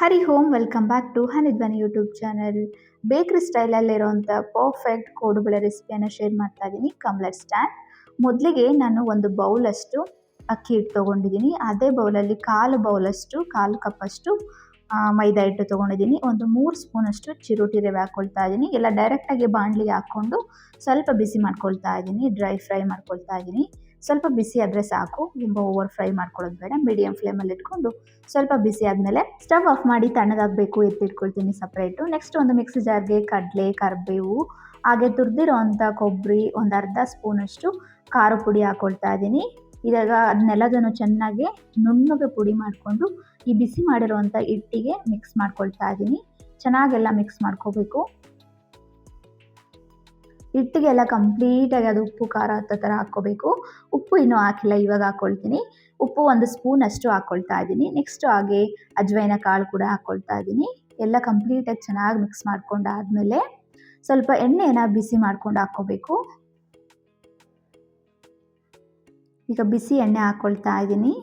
Hari Om welcome back to Hanidhwani YouTube channel. Bakery ಸ್ಟೈಲಲ್ಲಿರುವಂಥ perfect kodubale ರೆಸಿಪಿಯನ್ನು share ಮಾಡ್ತಾ ಇದ್ದೀನಿ. Come let's start. ಮೊದಲಿಗೆ ನಾನು ಒಂದು ಬೌಲಷ್ಟು ಅಕ್ಕಿ ಹಿಟ್ಟು ತೊಗೊಂಡಿದ್ದೀನಿ. ಅದೇ ಬೌಲಲ್ಲಿ ಕಾಲು ಕಪ್ಪಷ್ಟು ಮೈದಾ ಹಿಟ್ಟು ತೊಗೊಂಡಿದ್ದೀನಿ. ಒಂದು 3 ಸ್ಪೂನಷ್ಟು ಚಿರೋಟಿ ರವೆ ಹಾಕ್ಕೊಳ್ತಾ ಇದ್ದೀನಿ. ಎಲ್ಲ ಡೈರೆಕ್ಟಾಗಿ ಬಾಣಲಿಗೆ ಹಾಕ್ಕೊಂಡು ಸ್ವಲ್ಪ ಬಿಸಿ ಮಾಡ್ಕೊಳ್ತಾ ಇದ್ದೀನಿ. ಡ್ರೈ ಫ್ರೈ ಮಾಡ್ಕೊಳ್ತಾ ಇದ್ದೀನಿ. ಸ್ವಲ್ಪ ಬಿಸಿ ಆದರೆ ಸಾಕು, ತುಂಬ ಓವರ್ ಫ್ರೈ ಮಾಡ್ಕೊಳ್ಳೋದು ಬೇಡ. ಮೀಡಿಯಮ್ ಫ್ಲೇಮಲ್ಲಿ ಇಟ್ಕೊಂಡು ಸ್ವಲ್ಪ ಬಿಸಿ ಆದಮೇಲೆ ಸ್ಟವ್ ಆಫ್ ಮಾಡಿ ತಣ್ಣಗಾಗಬೇಕು, ಎತ್ತಿಟ್ಕೊಳ್ತೀನಿ ಸಪ್ರೇಟು. ನೆಕ್ಸ್ಟ್ ಒಂದು ಮಿಕ್ಸಿ ಜಾರ್ಗೆ ಕಡಲೆ, ಕರಿಬೇವು, ಹಾಗೆ ತುರಿದಿರೋ ಅಂಥ ಕೊಬ್ಬರಿ, ಒಂದು ಅರ್ಧ ಸ್ಪೂನಷ್ಟು ಖಾರ ಪುಡಿ ಹಾಕ್ಕೊಳ್ತಾ ಇದ್ದೀನಿ. ಇವಾಗ ಅದನ್ನೆಲ್ಲದನ್ನು ಚೆನ್ನಾಗಿ ನುಣ್ಣಗೆ ಪುಡಿ ಮಾಡಿಕೊಂಡು ಈ ಬಿಸಿ ಮಾಡಿರೋವಂಥ ಹಿಟ್ಟಿಗೆ ಮಿಕ್ಸ್ ಮಾಡ್ಕೊಳ್ತಾ ಇದ್ದೀನಿ. ಚೆನ್ನಾಗೆಲ್ಲ ಮಿಕ್ಸ್ ಮಾಡ್ಕೋಬೇಕು. ಹಿಟ್ಟಿಗೆಲ್ಲ ಕಂಪ್ಲೀಟಾಗಿ ಅದು ಉಪ್ಪು ಖಾರ ಹತ್ತೋ ಥರ ಹಾಕ್ಕೋಬೇಕು. ಉಪ್ಪು ಇನ್ನೂ ಹಾಕಿಲ್ಲ, ಇವಾಗ ಹಾಕ್ಕೊಳ್ತೀನಿ. ಉಪ್ಪು 1 ಸ್ಪೂನಷ್ಟು ಹಾಕ್ಕೊಳ್ತಾ ಇದ್ದೀನಿ. ನೆಕ್ಸ್ಟು ಹಾಗೆ ಅಜ್ವೈನ ಕಾಳು ಕೂಡ ಹಾಕ್ಕೊಳ್ತಾ ಇದ್ದೀನಿ. ಎಲ್ಲ ಕಂಪ್ಲೀಟಾಗಿ ಚೆನ್ನಾಗಿ ಮಿಕ್ಸ್ ಮಾಡ್ಕೊಂಡಾದಮೇಲೆ ಸ್ವಲ್ಪ ಎಣ್ಣೆನ ಬಿಸಿ ಮಾಡ್ಕೊಂಡು ಹಾಕ್ಕೋಬೇಕು. ಈಗ ಬಿಸಿ ಎಣ್ಣೆ ಹಾಕ್ಕೊಳ್ತಾ ಇದ್ದೀನಿ.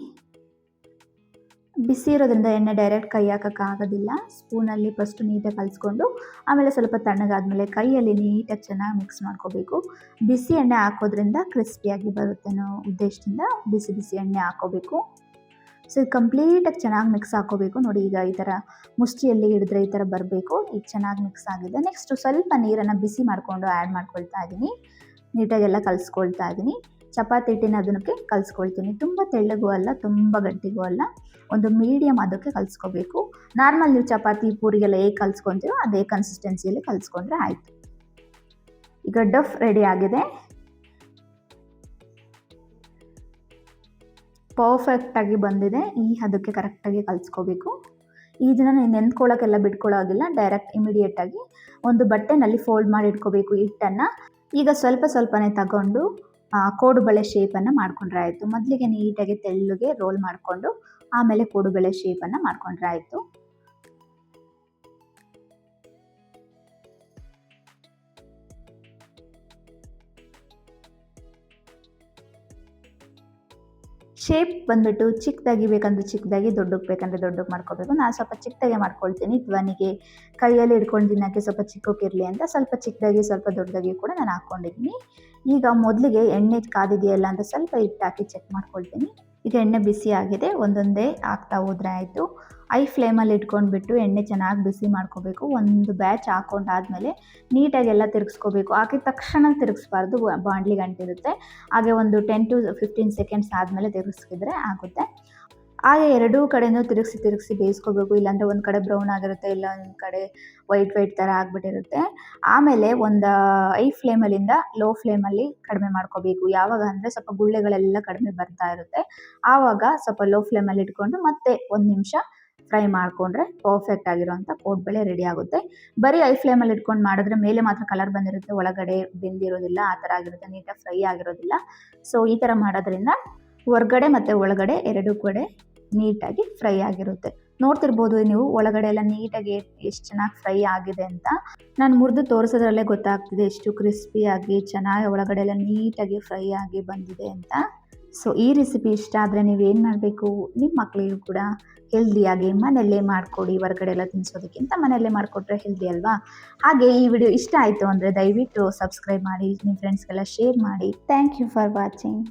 ಬಿಸಿ ಇರೋದ್ರಿಂದ ಎಣ್ಣೆ ಡೈರೆಕ್ಟ್ ಕೈ ಹಾಕೋಕ್ಕಾಗೋದಿಲ್ಲ. ಸ್ಪೂನಲ್ಲಿ ಫಸ್ಟು ನೀಟಾಗಿ ಕಲಿಸ್ಕೊಂಡು ಆಮೇಲೆ ಸ್ವಲ್ಪ ತಣ್ಣಗಾದ್ಮೇಲೆ ಕೈಯಲ್ಲಿ ನೀಟಾಗಿ ಚೆನ್ನಾಗಿ ಮಿಕ್ಸ್ ಮಾಡ್ಕೋಬೇಕು. ಬಿಸಿ ಎಣ್ಣೆ ಹಾಕೋದ್ರಿಂದ ಕ್ರಿಸ್ಪಿಯಾಗಿ ಬರುತ್ತೆ ಅನ್ನೋ ಉದ್ದೇಶದಿಂದ ಬಿಸಿ ಎಣ್ಣೆ ಹಾಕ್ಕೋಬೇಕು. ಸೊ ಇದು ಕಂಪ್ಲೀಟಾಗಿ ಚೆನ್ನಾಗಿ ಮಿಕ್ಸ್ ಹಾಕ್ಕೋಬೇಕು. ನೋಡಿ, ಈಗ ಈ ಥರ ಮುಷ್ಟಿಯಲ್ಲಿ ಹಿಡಿದ್ರೆ ಈ ಥರ ಬರಬೇಕು. ಈಗ ಚೆನ್ನಾಗಿ ಮಿಕ್ಸ್ ಆಗಿದೆ. ನೆಕ್ಸ್ಟು ಸ್ವಲ್ಪ ನೀರನ್ನು ಬಿಸಿ ಮಾಡಿಕೊಂಡು ಆ್ಯಡ್ ಮಾಡ್ಕೊಳ್ತಾ ಇದ್ದೀನಿ. ನೀಟಾಗೆಲ್ಲ ಕಲಿಸ್ಕೊಳ್ತಾ ಇದ್ದೀನಿ. ಚಪಾತಿ ಹಿಟ್ಟಿನ ಅದಕ್ಕೆ ಕಲಿಸ್ಕೊಳ್ತೀನಿ. ತುಂಬ ತೆಳ್ಳಗೂ ಅಲ್ಲ, ತುಂಬ ಗಟ್ಟಿಗೂ ಅಲ್ಲ, ಒಂದು ಮೀಡಿಯಮ್ ಅದಕ್ಕೆ ಕಲಿಸ್ಕೋಬೇಕು. ನಾರ್ಮಲ್ ನೀವು ಚಪಾತಿ ಪೂರಿಗೆಲ್ಲ ಹೇಗೆ ಕಲಿಸ್ಕೊತೀರೋ ಅದೇ ಕನ್ಸಿಸ್ಟೆನ್ಸಿಯಲ್ಲಿ ಕಲಿಸ್ಕೊಂಡ್ರೆ ಆಯಿತು. ಈಗ ಡಫ್ ರೆಡಿ ಆಗಿದೆ. ಪರ್ಫೆಕ್ಟಾಗಿ ಬಂದಿದೆ. ಈ ಅದಕ್ಕೆ ಕರೆಕ್ಟಾಗಿ ಕಲಿಸ್ಕೋಬೇಕು. ಇದನ್ನು ನೆಂದ್ಕೊಳ್ಳೋಕ್ಕೆಲ್ಲ ಬಿಟ್ಕೊಳ್ಳೋಗಿಲ್ಲ. ಡೈರೆಕ್ಟ್ ಇಮಿಡಿಯೇಟಾಗಿ ಒಂದು ಬಟ್ಟೆನಲ್ಲಿ ಫೋಲ್ಡ್ ಮಾಡಿ ಇಟ್ಕೋಬೇಕು ಹಿಟ್ಟನ್ನು. ಈಗ ಸ್ವಲ್ಪನೇ ತಗೊಂಡು ಕೋಡುಬಳೆ ಶೇಪನ್ನು ಮಾಡ್ಕೊಂಡ್ರೆ ಆಯಿತು. ಮೊದಲಿಗೆ ನೀಟಾಗಿ ತೆಳ್ಳಗೆ ರೋಲ್ ಮಾಡಿಕೊಂಡು ಆಮೇಲೆ ಕೋಡುಬಳೆ ಶೇಪನ್ನು ಮಾಡ್ಕೊಂಡ್ರೆ ಆಯಿತು. ಶೇಪ್ ಬಂದುಬಿಟ್ಟು ಚಿಕ್ಕದಾಗಿ ಬೇಕಂದ್ರೆ ಚಿಕ್ಕದಾಗಿ, ದೊಡ್ಡಕ್ಕೆ ಬೇಕಂದರೆ ದೊಡ್ಡಕ್ಕೆ ಮಾಡ್ಕೋಬೇಕು. ನಾನು ಸ್ವಲ್ಪ ಚಿಕ್ಕದಾಗೆ ಮಾಡ್ಕೊಳ್ತೀನಿ. ಧ್ವನಿಗೆ ಕೈಯಲ್ಲಿ ಹಿಡ್ಕೊಂಡು ತಿನ್ನೋಕ್ಕೆ ಸ್ವಲ್ಪ ಚಿಕ್ಕಕ್ಕಿರಲಿ ಅಂತ ಸ್ವಲ್ಪ ಚಿಕ್ಕದಾಗಿ ಸ್ವಲ್ಪ ದೊಡ್ಡದಾಗಿ ಕೂಡ ನಾನು ಹಾಕ್ಕೊಂಡಿದ್ದೀನಿ. ಈಗ ಮೊದಲಿಗೆ ಎಣ್ಣೆ ಕಾದಿದೆಯಲ್ಲ ಅಂತ ಸ್ವಲ್ಪ ಹಿಟ್ಟು ಹಾಕಿ ಚೆಕ್ ಮಾಡ್ಕೊಳ್ತೀನಿ. ಈಗ ಎಣ್ಣೆ ಬಿಸಿ ಆಗಿದೆ. ಒಂದೊಂದೇ ಹಾಕ್ತಾ ಹೋದರೆ ಆಯಿತು. ಐ ಫ್ಲೇಮಲ್ಲಿ ಇಟ್ಕೊಂಡ್ಬಿಟ್ಟು ಎಣ್ಣೆ ಚೆನ್ನಾಗಿ ಬಿಸಿ ಮಾಡ್ಕೋಬೇಕು. ಒಂದು ಬ್ಯಾಚ್ ಹಾಕ್ಕೊಂಡಾದ್ಮೇಲೆ ನೀಟಾಗೆಲ್ಲ ತಿರುಗಿಸ್ಕೋಬೇಕು. ಹಾಕಿದ ತಕ್ಷಣ ತಿರುಗಿಸ್ಬಾರ್ದು, ಬಾಣಲಿಗೆ ಅಂಟಿರುತ್ತೆ. ಹಾಗೆ ಒಂದು 10 to 15 ಸೆಕೆಂಡ್ಸ್ ಆದಮೇಲೆ ತಿರುಗಿಸಿದ್ರೆ ಆಗುತ್ತೆ. ಹಾಗೆ ಎರಡೂ ಕಡೆಯೂ ತಿರುಗಿಸಿ ಬೇಯಿಸ್ಕೋಬೇಕು. ಇಲ್ಲಾಂದರೆ ಒಂದು ಕಡೆ ಬ್ರೌನ್ ಆಗಿರುತ್ತೆ, ಇಲ್ಲ ಒಂದು ಕಡೆ ವೈಟ್ ಥರ ಆಗಿಬಿಟ್ಟಿರುತ್ತೆ. ಆಮೇಲೆ ಒಂದು ಐ ಫ್ಲೇಮಲ್ಲಿಂದ ಲೋ ಫ್ಲೇಮಲ್ಲಿ ಕಡಿಮೆ ಮಾಡ್ಕೋಬೇಕು. ಯಾವಾಗ ಅಂದರೆ ಸ್ವಲ್ಪ ಗುಳ್ಳೆಗಳೆಲ್ಲ ಕಡಿಮೆ ಬರ್ತಾ ಇರುತ್ತೆ. ಆವಾಗ ಸ್ವಲ್ಪ ಲೋ ಫ್ಲೇಮಲ್ಲಿ ಇಟ್ಕೊಂಡು ಮತ್ತೆ 1 ನಿಮಿಷ ಫ್ರೈ ಮಾಡಿಕೊಂಡ್ರೆ ಪರ್ಫೆಕ್ಟ್ ಆಗಿರೋಂಥ ಕೋಡುಬಳೆ ರೆಡಿ ಆಗುತ್ತೆ. ಬರೀ ಐ ಫ್ಲೇಮಲ್ಲಿ ಇಟ್ಕೊಂಡು ಮಾಡಿದ್ರೆ ಮೇಲೆ ಮಾತ್ರ ಕಲರ್ ಬಂದಿರುತ್ತೆ, ಒಳಗಡೆ ಬೆಂದಿರೋದಿಲ್ಲ, ಆ ಥರ ಆಗಿರುತ್ತೆ, ನೀಟಾಗಿ ಫ್ರೈ ಆಗಿರೋದಿಲ್ಲ. ಸೊ ಈ ಥರ ಮಾಡೋದ್ರಿಂದ ಹೊರಗಡೆ ಮತ್ತು ಒಳಗಡೆ ಎರಡೂ ಕಡೆ ನೀಟಾಗಿ ಫ್ರೈ ಆಗಿರುತ್ತೆ. ನೋಡ್ತಿರ್ಬೋದು ನೀವು ಒಳಗಡೆ ಎಲ್ಲ ನೀಟಾಗಿ ಎಷ್ಟು ಚೆನ್ನಾಗಿ ಫ್ರೈ ಆಗಿದೆ ಅಂತ. ನಾನು ಮುರಿದು ತೋರಿಸೋದ್ರಲ್ಲೇ ಗೊತ್ತಾಗ್ತಿದೆ ಎಷ್ಟು ಕ್ರಿಸ್ಪಿಯಾಗಿ ಚೆನ್ನಾಗಿ ಒಳಗಡೆ ಎಲ್ಲ ನೀಟಾಗಿ ಫ್ರೈ ಆಗಿ ಬಂದಿದೆ ಅಂತ. ಸೊ ಈ ರೆಸಿಪಿ ಇಷ್ಟ ಆದರೆ ನೀವೇನು ಮಾಡಬೇಕು, ನಿಮ್ಮ ಮಕ್ಕಳಿಗೂ ಕೂಡ ಹೆಲ್ದಿಯಾಗಿ ಮನೆಯಲ್ಲೇ ಮಾಡಿಕೊಡಿ. ಹೊರಗಡೆ ಎಲ್ಲ ತಿನ್ನಿಸೋದಕ್ಕಿಂತ ಮನೆಯಲ್ಲೇ ಮಾಡಿಕೊಟ್ರೆ ಹೆಲ್ದಿ ಅಲ್ವಾ. ಹಾಗೆ ಈ ವಿಡಿಯೋ ಇಷ್ಟ ಆಯಿತು ಅಂದರೆ ದಯವಿಟ್ಟು ಸಬ್ಸ್ಕ್ರೈಬ್ ಮಾಡಿ, ನಿಮ್ಮ ಫ್ರೆಂಡ್ಸ್ಗೆಲ್ಲ ಶೇರ್ ಮಾಡಿ. Thank you for watching.